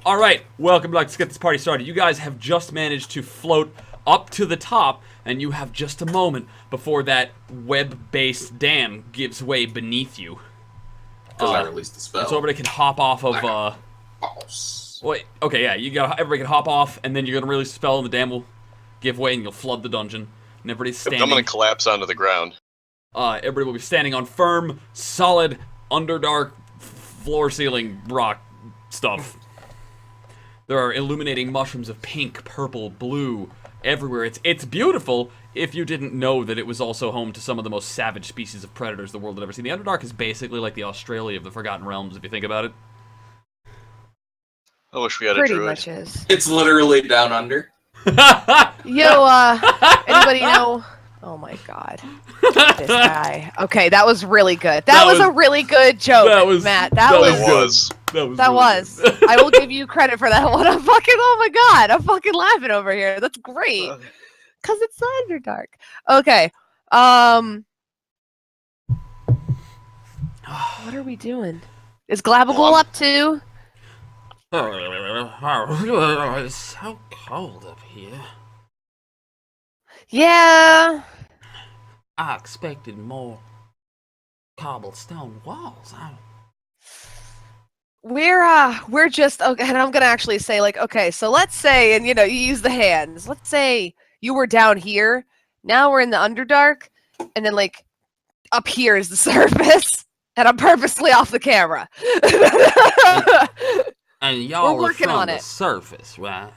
Alright, welcome back. Let's get this party started. You guys have just managed to float up to the top, and you have just a moment before that web-based dam gives way beneath you. Because I released the spell. So everybody can hop off of, Wait, okay, yeah, everybody can hop off, and then you're gonna release the spell, and the dam will give way, and you'll flood the dungeon. And everybody's standing. I'm gonna collapse onto the ground. Everybody will be standing on firm, solid, underdark, floor-ceiling rock stuff. There are illuminating mushrooms of pink, purple, blue everywhere. It's beautiful if you didn't know that it was also home to some of the most savage species of predators the world had ever seen. The Underdark is basically like the Australia of the Forgotten Realms, if you think about it. I wish we had Pretty a druid. much is. It's literally down under. Yo, anybody know? Oh my god. This guy. Okay, that was really good. That was a really good joke, Matt. That was. I will give you credit for that one. Oh my god. I'm fucking laughing over here. That's great. Because it's Underdark. Okay. What are we doing? Is Glabagool up too? It's so cold up here. Yeah. I expected more cobblestone walls. We're just okay, and I'm gonna actually say, like, okay, so let's say, and you use the hands. Let's say you were down here, now we're in the Underdark, and then like up here is the surface, and I'm purposely off the camera. And y'all We're working from on the it. surface, right?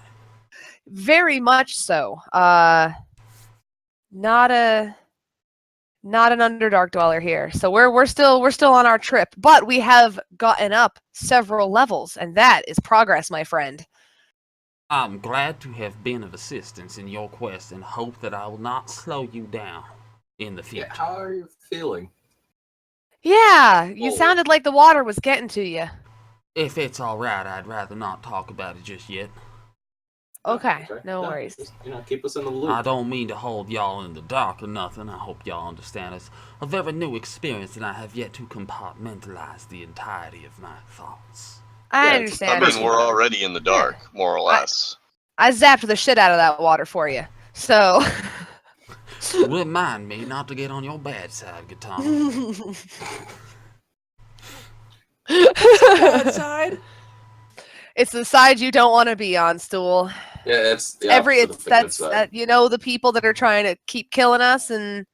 Very much so. Not an Underdark dweller here. So we're still on our trip, but we have gotten up several levels, and that is progress, my friend. I'm glad to have been of assistance in your quest and hope that I will not slow you down in the future. Yeah, how are you feeling? Yeah, you sounded like the water was getting to you. If it's alright, I'd rather not talk about it just yet. Okay, no worries. Just, keep us in the loop. I don't mean to hold y'all in the dark or nothing. I hope y'all understand it's a very new experience and I have yet to compartmentalize the entirety of my thoughts. I I understand. mean, we're already in the dark, more or less. I zapped the shit out of that water for you. So Remind me not to get on your bad side, Katana. Bad side? it's the side you don't want to be on, Stool. Yeah, it's the the people that are trying to keep killing us, and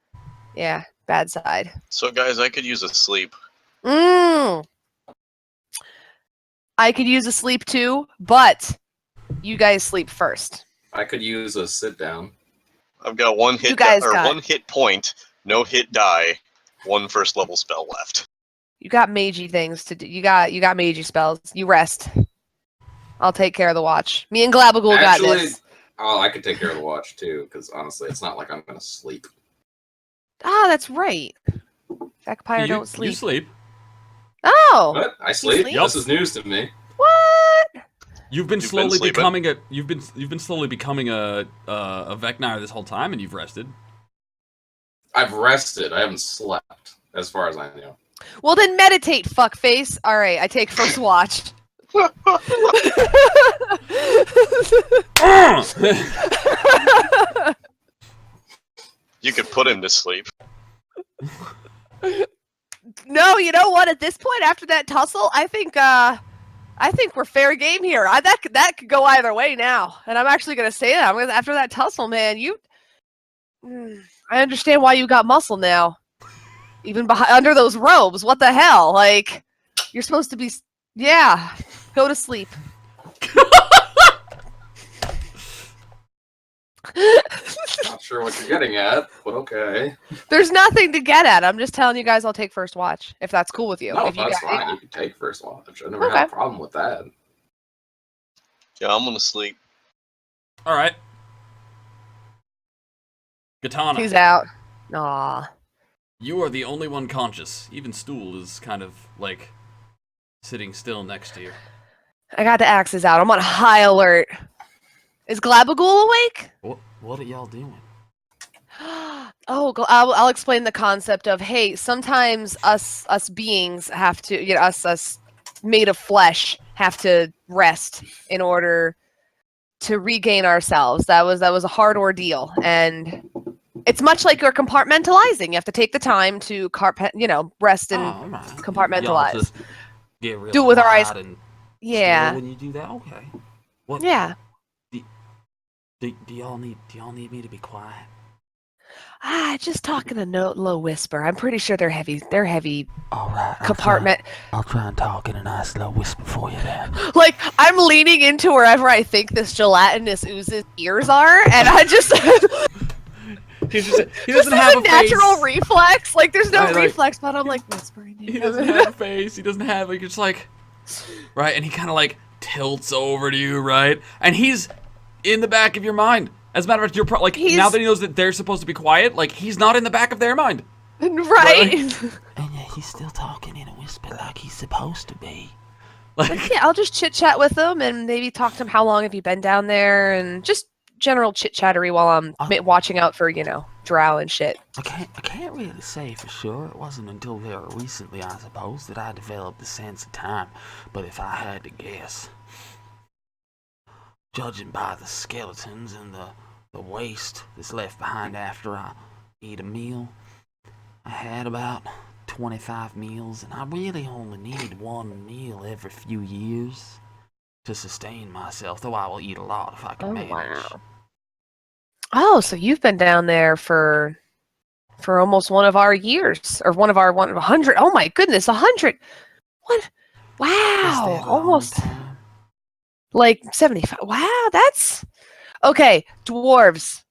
yeah, bad side. So, guys, I could use a sleep. I could use a sleep too, but you guys sleep first. I could use a sit down. I've got one hit one hit point, no hit die, one first level spell left. You got magey things to do. You got magey spells. You rest. I'll take care of the watch. Me and Glabagool got this. Oh, I could take care of the watch too, because honestly, it's not like I'm gonna sleep. Ah, that's right. Vampire don't sleep. You sleep. Oh. What? I sleep? sleep? This is news to me. What? You've been slowly becoming a Vecnar this whole time, and you've rested. I've rested. I haven't slept, as far as I know. Well, then meditate, fuckface. All right, I take first watch. You could put him to sleep. No, you know what? At this point, after that tussle, I think we're fair game here. That could go either way now, and I'm actually gonna say that. After that tussle, man, I understand why you got muscle now. Even under those robes, what the hell? Like, you're supposed to be. Yeah, go to sleep. Not sure what you're getting at, but okay. There's nothing to get at. I'm just telling you guys I'll take first watch, if that's cool with you. No, if you that's got, fine. You can take first watch. I never had a problem with that. Yeah, I'm gonna sleep. Alright. Katana. He's out. Aw. You are the only one conscious. Even Stool is kind of, like, sitting still next to you. I got the axes out. I'm on high alert. Is Glabagool awake? What are y'all doing? Oh, I'll explain the concept of, hey, sometimes us beings have to, us made of flesh have to rest in order to regain ourselves. That was a hard ordeal, and it's much like you're compartmentalizing. You have to take the time to rest and compartmentalize. Just get real do it with our eyes. and Yeah. When you do that, okay. What? Yeah. Do y'all need me to be quiet? Just talk in a low whisper. I'm pretty sure they're heavy. They're heavy. All right. Compartment. I'll try and talk in a nice low whisper for you then. Like, I'm leaning into wherever I think this gelatinous ooze's ears are, and I just He doesn't have a natural face. reflex. Like, there's no Right, reflex, but I'm like whispering. He doesn't have a face. He doesn't have, like, just like, right? And he kind of like tilts over to you, right? And he's in the back of your mind. As a matter of fact, you're now that he knows that they're supposed to be quiet, like, he's not in the back of their mind. Right? And yet he's still talking in a whisper like he's supposed to be. Like, yeah, I'll just chit chat with him and maybe talk to him. How long have you been down there? And just general chit chattery while I'm watching out for drow and shit. I can't really say for sure. It wasn't until very recently, I suppose, that I developed the sense of time. But if I had to guess, judging by the skeletons and the waste that's left behind after I eat a meal, I had about 25 meals, and I really only need one meal every few years to sustain myself, though I will eat a lot if I can manage. Wow. Oh, so you've been down there for almost one of our years, or one of 100. Oh my goodness, 100. What? Wow, almost like 75. Wow, that's okay. Dwarves.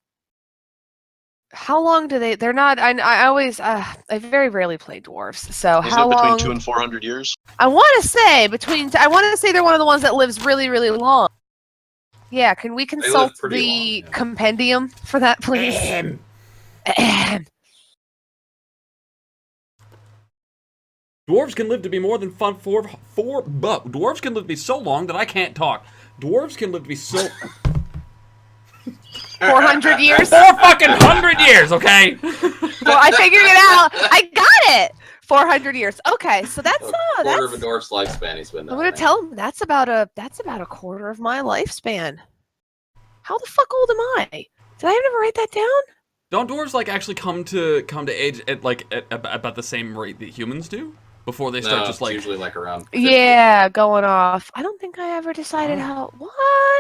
How long do they? They're not. I very rarely play dwarves. So Isn't how it between long? 200 and 400 years? I want to say they're one of the ones that lives really, really long. Yeah, can we consult the long, yeah. compendium for that, please? Dwarves can live to be more than dwarves can live to be so long that I can't talk. Dwarves can live to be so 400 years? 400 years, okay? Well, I figured it out. I got it. 400 years. Okay, so that's quarter of a dwarf's lifespan he's been down I'm gonna there. tell him that's about a quarter of my lifespan. How the fuck old am I? Did I ever write that down? Don't dwarves like actually come to age at about the same rate that humans do before they start No, just like it's usually like around 50. Yeah, going off. I don't think I ever decided how. What?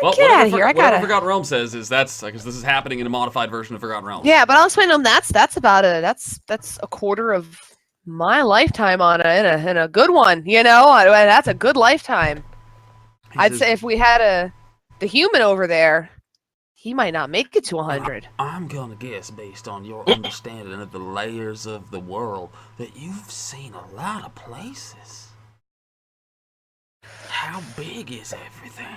Well, Get out of here! I Whatever gotta. Forgotten Realm says is that's because this is happening in a modified version of Forgotten Realms. Yeah, but I'll explain to him that's a quarter of my lifetime on in a good one. That's a good lifetime. I'd say if we had the human over there, he might not make it to 100. I'm gonna guess, based on your understanding of the layers of the world, that you've seen a lot of places. How big is everything?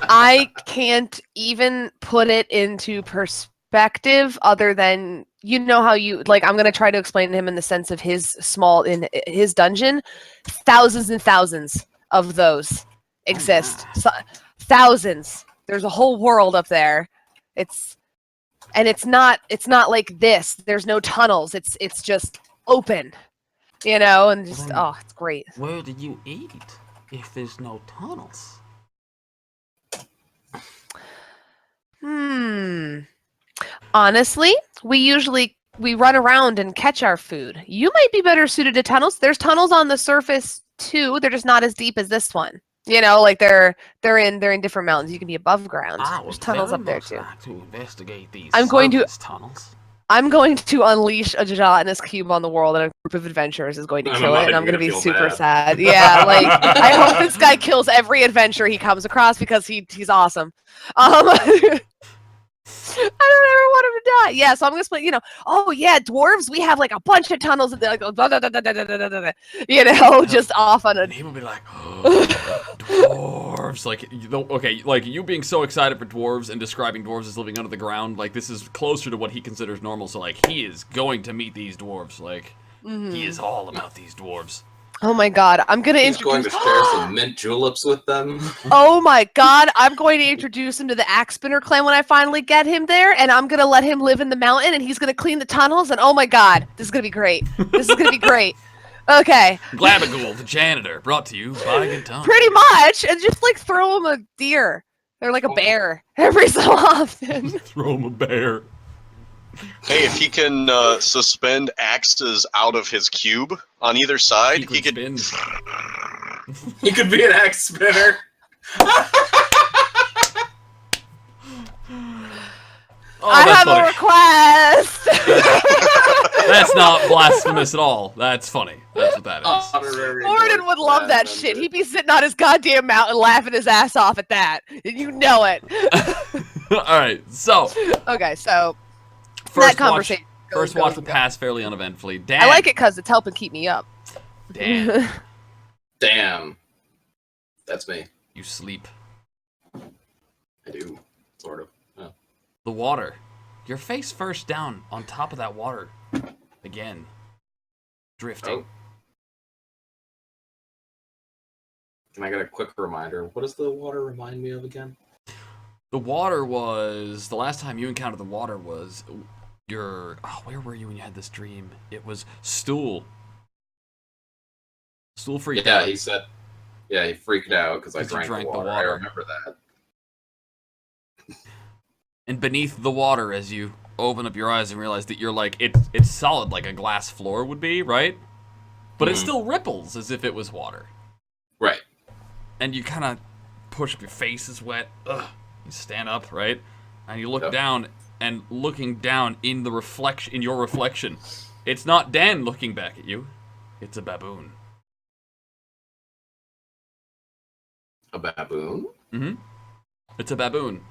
I can't even put it into perspective other than how you I'm gonna try to explain to him in the sense of in his dungeon, thousands and thousands of those exist. Thousands. There's a whole world up there. It's not like this. There's no tunnels. It's just open. And just it's great. Where do you eat if there's no tunnels? Honestly, we run around and catch our food. You might be better suited to tunnels. There's tunnels on the surface too. They're just not as deep as this one. They're in different mountains. You can be above ground. There's tunnels up there too. Like to investigate these tunnels. I'm going to unleash a gelatinous cube on the world, and a group of adventurers is going to kill it, and I'm going to be super sad. Yeah, I hope this guy kills every adventurer he comes across because he's awesome. I don't ever want him to die. Yeah, so I'm gonna explain. Oh yeah, dwarves. We have a bunch of tunnels, and they're just off on a. And he will be like, oh, dwarves. You being so excited for dwarves and describing dwarves as living under the ground. This is closer to what he considers normal. So he is going to meet these dwarves. He is all about these dwarves. Oh my god, I'm gonna He's going to share some mint juleps with them. Oh my god, I'm going to introduce him to the Axe Spinner clan when I finally get him there, and I'm gonna let him live in the mountain, and he's gonna clean the tunnels, and oh my god, this is gonna be great. This is gonna be great. Okay. Glabagool, the janitor, brought to you by Gatone. Pretty much, and just like throw him a deer or like a bear every so often. Throw him a bear. Hey, if he can suspend axes out of his cube on either side, he could spin. He could be an axe spinner. Oh, I that's have funny. a request. That's not blasphemous at all. That's funny. That's what that is. Gordon would love that shit. He'd be sitting on his goddamn mountain laughing his ass off at that. And you know it. All right, so. Okay, so First that conversation. First watch will pass fairly uneventfully. Dan. I like it because it's helping keep me up. Dan. Damn. That's me. You sleep. I do. Sort of. Oh. The water. Your face first down on top of that water. Again. Drifting. Oh. Can I get a quick reminder? What does the water remind me of again? The water was... The last time you encountered the water was your... Oh, where were you when you had this dream? It was Stool. Stool freaked out. Yeah, he said... Yeah, he freaked out because I drank the water. I remember that. And beneath the water, as you open up your eyes and realize that you're like... It's solid like a glass floor would be, right? But it still ripples as if it was water. Right. And you kind of push up, your face is wet. Ugh. You stand up, right? And you look down, and looking down in the reflection, in your reflection, it's not Dan looking back at you. It's a baboon. A baboon? Mm-hmm. It's a baboon.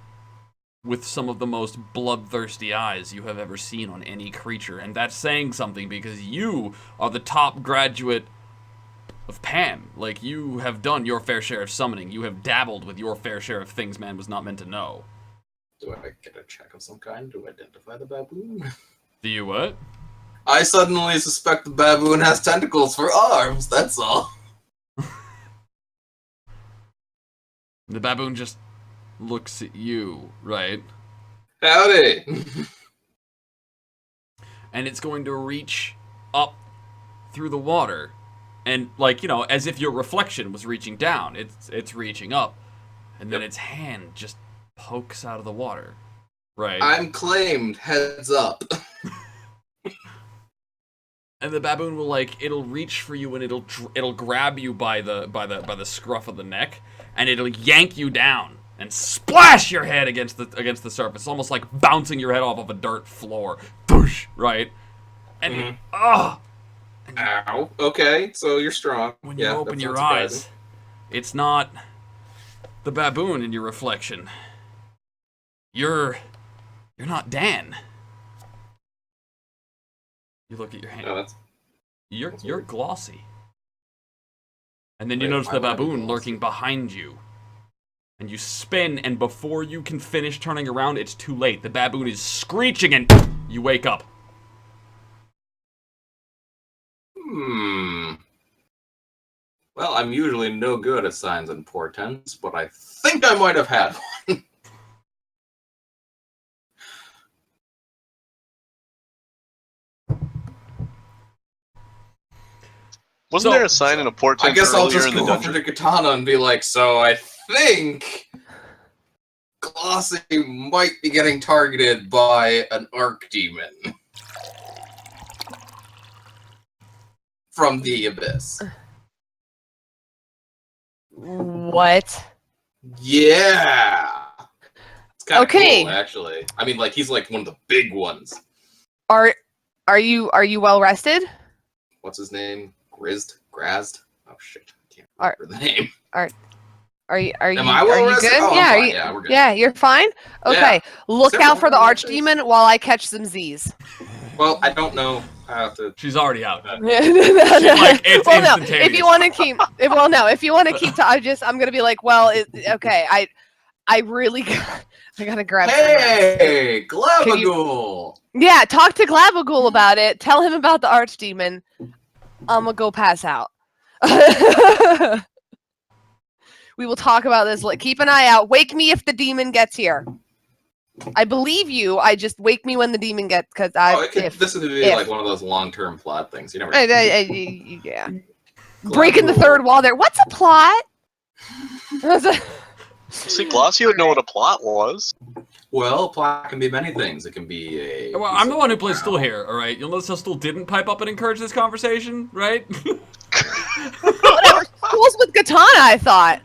With some of the most bloodthirsty eyes you have ever seen on any creature. And that's saying something because you are the top graduate of Pam. Like, you have done your fair share of summoning. You have dabbled with your fair share of things man was not meant to know. Do I get a check of some kind to identify the baboon? Do you what? I suddenly suspect the baboon has tentacles for arms, that's all. The baboon just looks at you, right? Howdy! And it's going to reach up through the water. And, like, you know, as if your reflection was reaching down. It's reaching up. And then its hand just pokes out of the water. Right? I'm claimed, heads up. And the baboon will, like, it'll reach for you and it'll grab you by the scruff of the neck. And it'll yank you down and splash your head against the surface. It's almost like bouncing your head off of a dirt floor. Boosh, right? And Ow. Okay, so you're strong. When you open your eyes, it's not the baboon in your reflection. You're not Dan. You look at your hand. No, You're glossy. And then you notice the baboon lurking behind you. And you spin, and before you can finish turning around, it's too late. The baboon is screeching, and you wake up. Well, I'm usually no good at signs and portents, but I think I might have had one. Wasn't there a sign and a portent I guess I'll earlier just in the go over dungeon? to Katana and be like, so I think Glossy might be getting targeted by an Archdemon from the Abyss. What? Yeah! It's kind of Okay. cool, actually. I mean, like, he's like one of the big ones. Are you well rested? What's his name? Grazed? Oh shit, I can't remember the name. Are you Am I well rested? good? Oh, yeah, I'm fine. Yeah, we're good. Yeah, you're fine? Okay. Look Except out for for the one archdemon while I catch some Z's. Well, I don't know how to. She's already out. Like, it's well, no. instantaneous. If you want to keep, if you want to keep, I'm gonna be like, well, okay. I really, I gotta grab. Hey, Glabagool! Yeah, talk to Glabagool about it. Tell him about the archdemon. I'm gonna go pass out. We will talk about this. Keep an eye out. Wake me if the demon gets here. I believe you. I just wake me when the demon gets, because I. This would be like one of those long-term plot things. You never. Yeah. Breaking the third wall there. What's a plot? See, Glossy would know what a plot was. Well, plot can be many things. It can be a. Well, I'm the one who plays Stool here, all right? You'll notice how Stool didn't pipe up and encourage this conversation, right? Whatever. Schools with katana, I thought.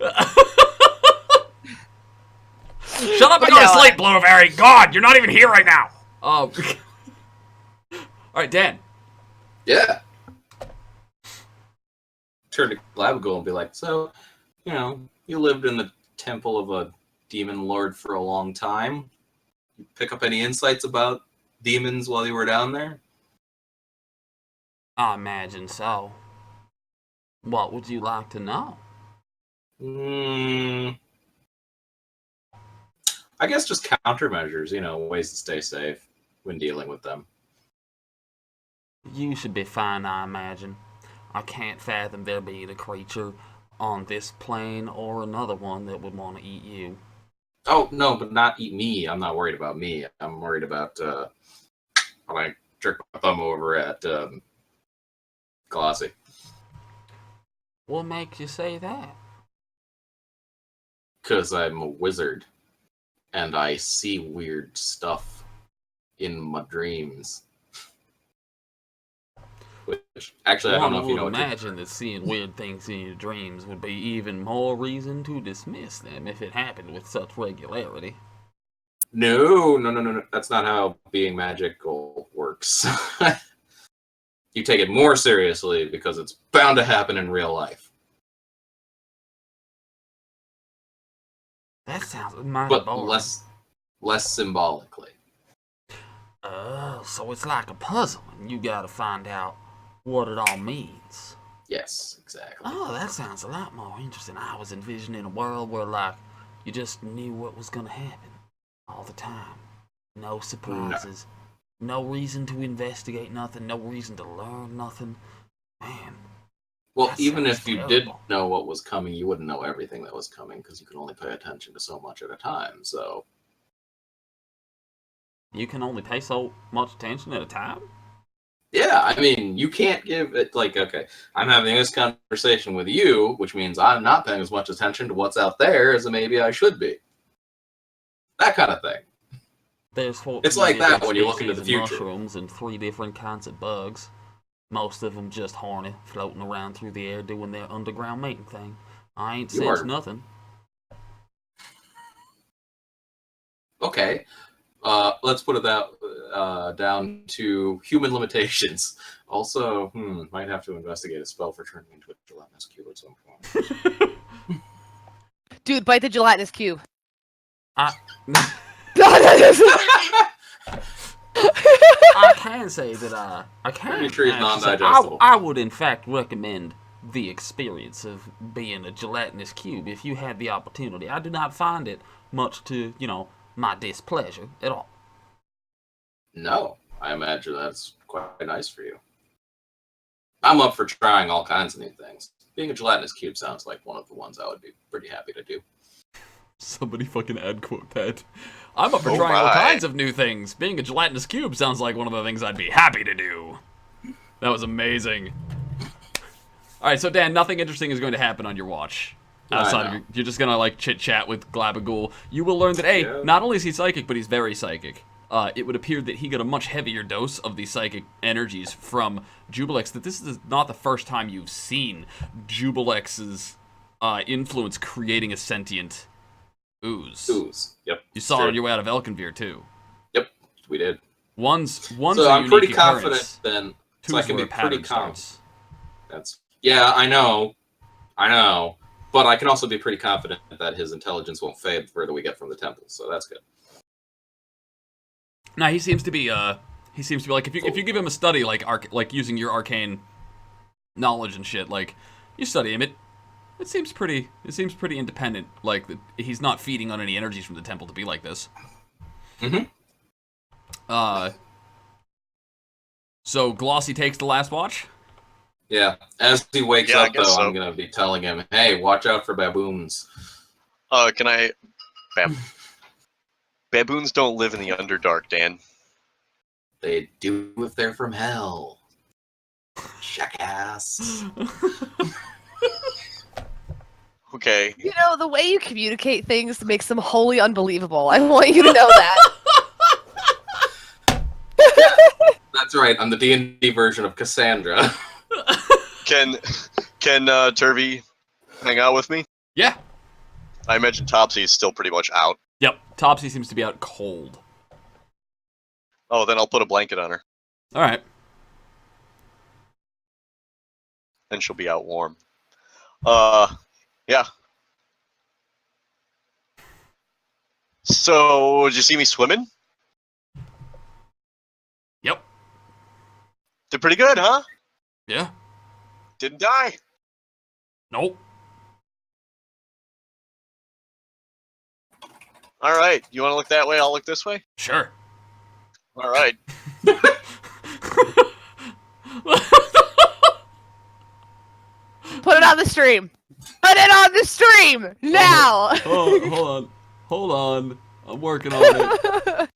Shut up and go to sleep, Blueberry! God, you're not even here right now! All right, Dan. Yeah. Turn to Glabagool and be like, so, you lived in the temple of a demon lord for a long time. You pick up any insights about demons while you were down there? I imagine so. What would you like to know? I guess just countermeasures, ways to stay safe when dealing with them. You should be fine, I imagine. I can't fathom there being a creature on this plane or another one that would want to eat you. Oh, no, but not eat me. I'm not worried about me. I'm worried about when I jerk my thumb over at Glossy. What makes you say that? Because I'm a wizard, and I see weird stuff in my dreams. Which, actually, I don't know if you know One what would imagine that seeing weird things in your dreams would be even more reason to dismiss them if it happened with such regularity. No. That's not how being magical works. You take it more seriously because it's bound to happen in real life. That sounds mighty But boring. less symbolically. Oh, so it's like a puzzle, and you gotta find out what it all means. Yes, exactly. Oh, that sounds a lot more interesting. I was envisioning a world where, like, you just knew what was gonna happen all the time. No surprises. No reason to investigate nothing. No reason to learn nothing. Man. Well, even if you did know what was coming, you wouldn't know everything that was coming because you could only pay attention to so much at a time, so... You can only pay so much attention at a time? Yeah, I mean, you can't give it, okay, I'm having this conversation with you, which means I'm not paying as much attention to what's out there as maybe I should be. That kind of thing. There's it's like that when you look into the future. Mushrooms and 3 different kinds of bugs. Most of them just horny, floating around through the air doing their underground mating thing. I ain't sensed nothing. Okay. Let's put it down to human limitations. Also, might have to investigate a spell for turning into a gelatinous cube at some point. Dude, bite the gelatinous cube. I can say that I would in fact recommend the experience of being a gelatinous cube if you had the opportunity. I do not find it much to, my displeasure at all. No, I imagine that's quite nice for you. I'm up for trying all kinds of new things. Being a gelatinous cube sounds like one of the ones I would be pretty happy to do. Somebody fucking ad quote that. I'm up for trying all kinds of new things. Being a gelatinous cube sounds like one of the things I'd be happy to do. That was amazing. Alright, so Dan, nothing interesting is going to happen on your watch. Outside of you're just gonna chit-chat with Glabagool. You will learn that not only is he psychic, but he's very psychic. It would appear that he got a much heavier dose of the psychic energies from Jubilex, that this is not the first time you've seen Jubilex's influence creating a sentient ooze. Yep. You saw it on your way out of Elkinvir, too. Yep, we did. One's so I'm pretty confident then. So I can be pretty confident. Yeah, I know. But I can also be pretty confident that his intelligence won't fade the further we get from the temple, so that's good. Now he seems to be like if you give him a study like using your arcane knowledge and shit, like you study him, it seems pretty independent. Like he's not feeding on any energies from the temple to be like this. So Glossy takes the last watch? Yeah. As he wakes up, though, I'm going to be telling him, hey, watch out for baboons. Can I... Baboons don't live in the Underdark, Dan. They do if they're from hell. Jackass. Okay. You know, the way you communicate things makes them wholly unbelievable. I want you to know that. That's right. I'm the D&D version of Cassandra. Can Turvy hang out with me? Yeah. I imagine Topsy is still pretty much out. Yep. Topsy seems to be out cold. Oh, then I'll put a blanket on her. All right. Then she'll be out warm. Yeah. So, did you see me swimming? Yep. Did pretty good, huh? Yeah. Didn't die. Nope. All right. You want to look that way? I'll look this way. Sure. All right. Put it on the stream. Put it on the stream now. Hold on. I'm working on it.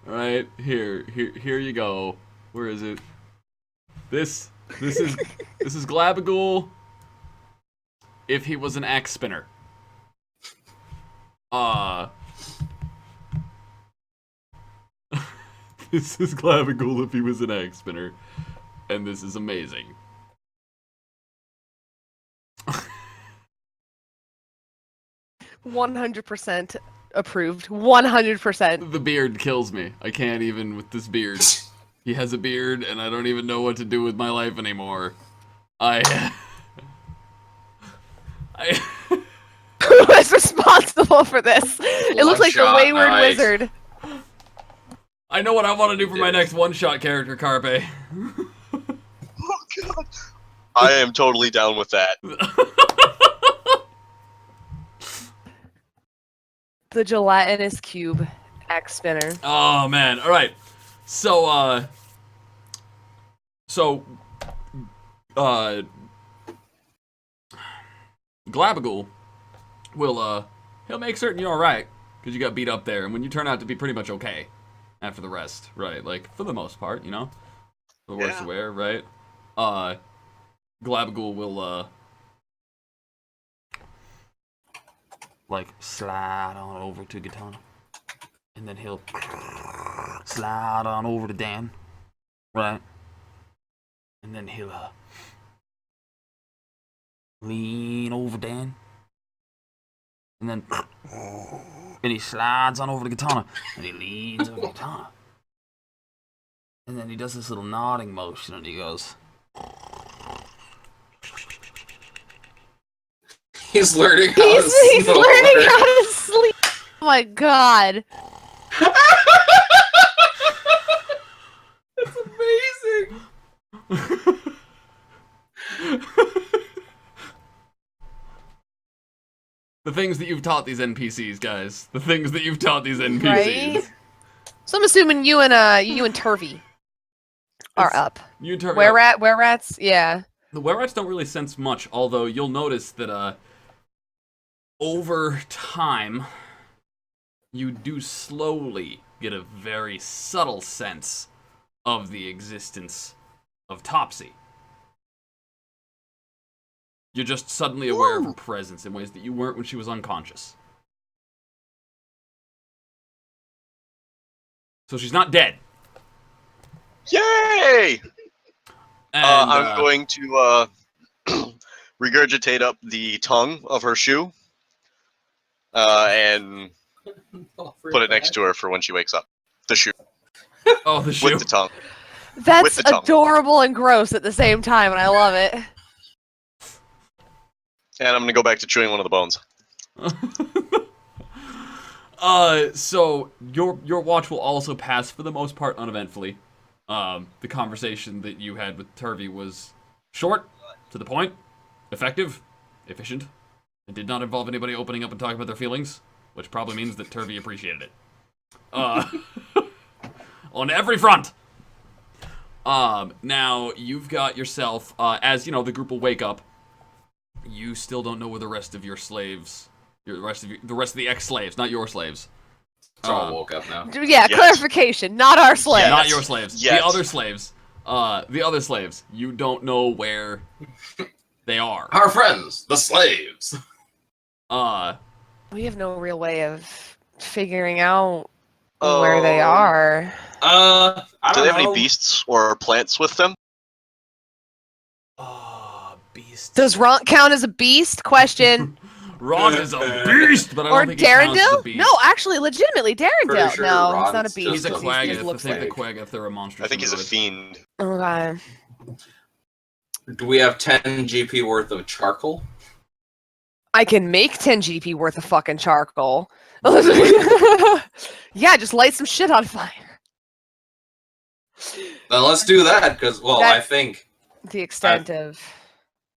All right, here you go. Where is it? This is Glabagool. If he was an axe spinner. This is Glabagool if he was an axe spinner, and this is amazing. 100% approved. 100%. The beard kills me. I can't even with this beard. He has a beard, and I don't even know what to do with my life anymore. Who is responsible for this? It looks like the One-shot, Wayward nice. Wizard. I know what I want to do for my next one-shot character, Carpe. Oh, God. I am totally down with that. The gelatinous cube axe spinner. Oh man! All right. So Glabagool will he'll make certain you're all right because you got beat up there, and when you turn out to be pretty much okay after the rest, right? Like for the most part, you know, for the worst Yeah. wear, right? Glabagool will Like, slide on over to Katana. And then he'll slide on over to Dan. Right? And then he'll lean over Dan. And then and he slides on over to Katana. And he leans over to Katana. And then he does this little nodding motion and he goes, He's learning how He's to snore. learning how to sleep. Oh my god. That's amazing. the things that you've taught these NPCs, guys. The things that you've taught these NPCs. Right? So I'm assuming you and Turvy are up. You and Turvy are- Where rats? Yeah. The were-rats don't really sense much, although you'll notice that over time, you do slowly get a very subtle sense of the existence of Topsy. You're just suddenly aware of her presence in ways that you weren't when she was unconscious. So she's not dead. Yay! And, I'm going to regurgitate up the tongue of her shoe and put it next to her for when she wakes up. The shoe. Oh, the shoe. With the tongue. That's the tongue. adorable and gross at the same time, and I love it. And I'm going to go back to chewing one of the bones. So your watch will also pass for the most part uneventfully. The conversation that you had with Turvy was short, to the point, effective, efficient. It did not involve anybody opening up and talking about their feelings, which probably means that Turvy appreciated it. On every front. Now you've got yourself, as you know, the group will wake up. You still don't know where the rest of your slaves The rest of the ex-slaves, not your slaves. Charles woke up now. Yeah, Yes. clarification. Not our slaves. Not your slaves. Yes. The other slaves. You don't know where they are. Our friends, the slaves. We have no real way of figuring out where they are. I Do don't they have know. any beasts or plants with them? Beast. Does Ronk count as a beast? Question. Ron is a beast, but I Or don't think he counts as a Darendale? beast. No, actually, legitimately, Darendale. Pretty sure No, he's Ron's not a beast. He's a just quaggoth. He I looks think the like. quaggoth are a monstrous. I think he's a humanoid. fiend. Okay. Do we have 10 GP worth of charcoal? I can make 10 GP worth of fucking charcoal. Yeah, just light some shit on fire. Then let's do that, because, well, That- I think, The extent of.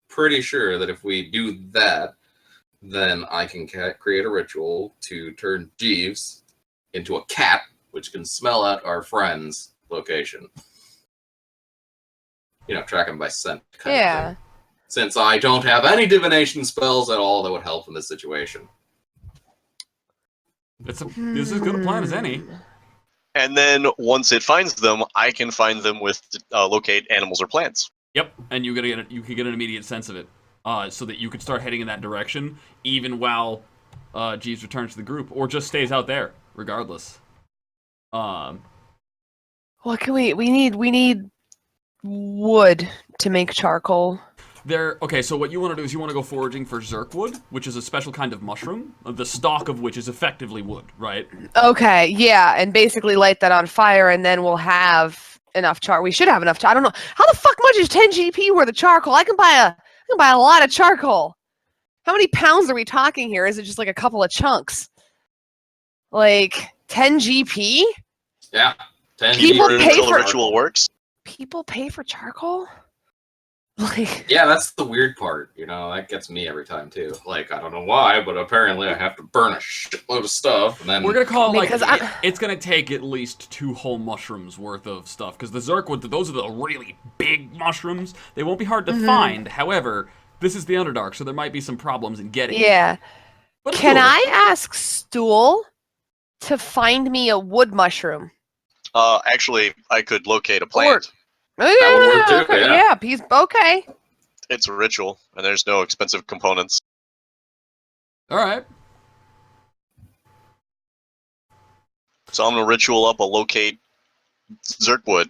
pretty sure that if we do that, then I can create a ritual to turn Jeeves into a cat, which can smell out our friend's location. You know, track him by scent. Kind of Yeah. thing. Since I don't have any divination spells at all that would help in this situation. It's this is as good a plan as any. And then once it finds them, I can find them with locate animals or plants. Yep, and you can get an immediate sense of it, so that you could start heading in that direction, even while Jeeves returns to the group, or just stays out there, regardless. What can we need wood to make charcoal. Okay, so what you want to do is you want to go foraging for zirkwood, which is a special kind of mushroom, the stalk of which is effectively wood, right? Okay, yeah, and basically light that on fire, and then we'll have enough char. We should have enough. I don't know how the fuck much is 10 GP worth of charcoal. I can buy a lot of charcoal. How many pounds are we talking here? Is it just like a couple of chunks? Like 10 GP? Yeah. 10 People GP pay until the for- ritual works. People pay for charcoal? Like, Yeah, that's the weird part. You know, that gets me every time, too. Like, I don't know why, but apparently I have to burn a shitload of stuff, and then... We're gonna call it like Because I- it's gonna take at least 2 whole mushrooms worth of stuff, because the zirkwood, those are the really big mushrooms. They won't be hard to find. However, this is the Underdark, so there might be some problems in getting. yeah. But it's Can doable. I ask Stool to find me a wood mushroom? Actually, I could locate a plant. Oh, That would work yeah, too, okay, yeah. he's okay. It's a ritual, and there's no expensive components. All right. So I'm gonna ritual up a locate Zerkwood.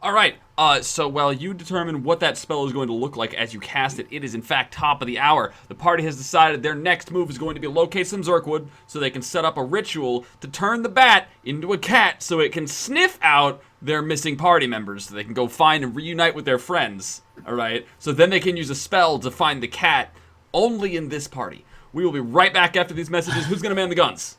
All right. So while you determine what that spell is going to look like as you cast it, it is in fact top of the hour. The party has decided their next move is going to be locate some Zerkwood so they can set up a ritual to turn the bat into a cat so it can sniff out their missing party members so they can go find and reunite with their friends. All right. So then they can use a spell to find the cat only in this party. We will be right back after these messages. Who's going to man the guns?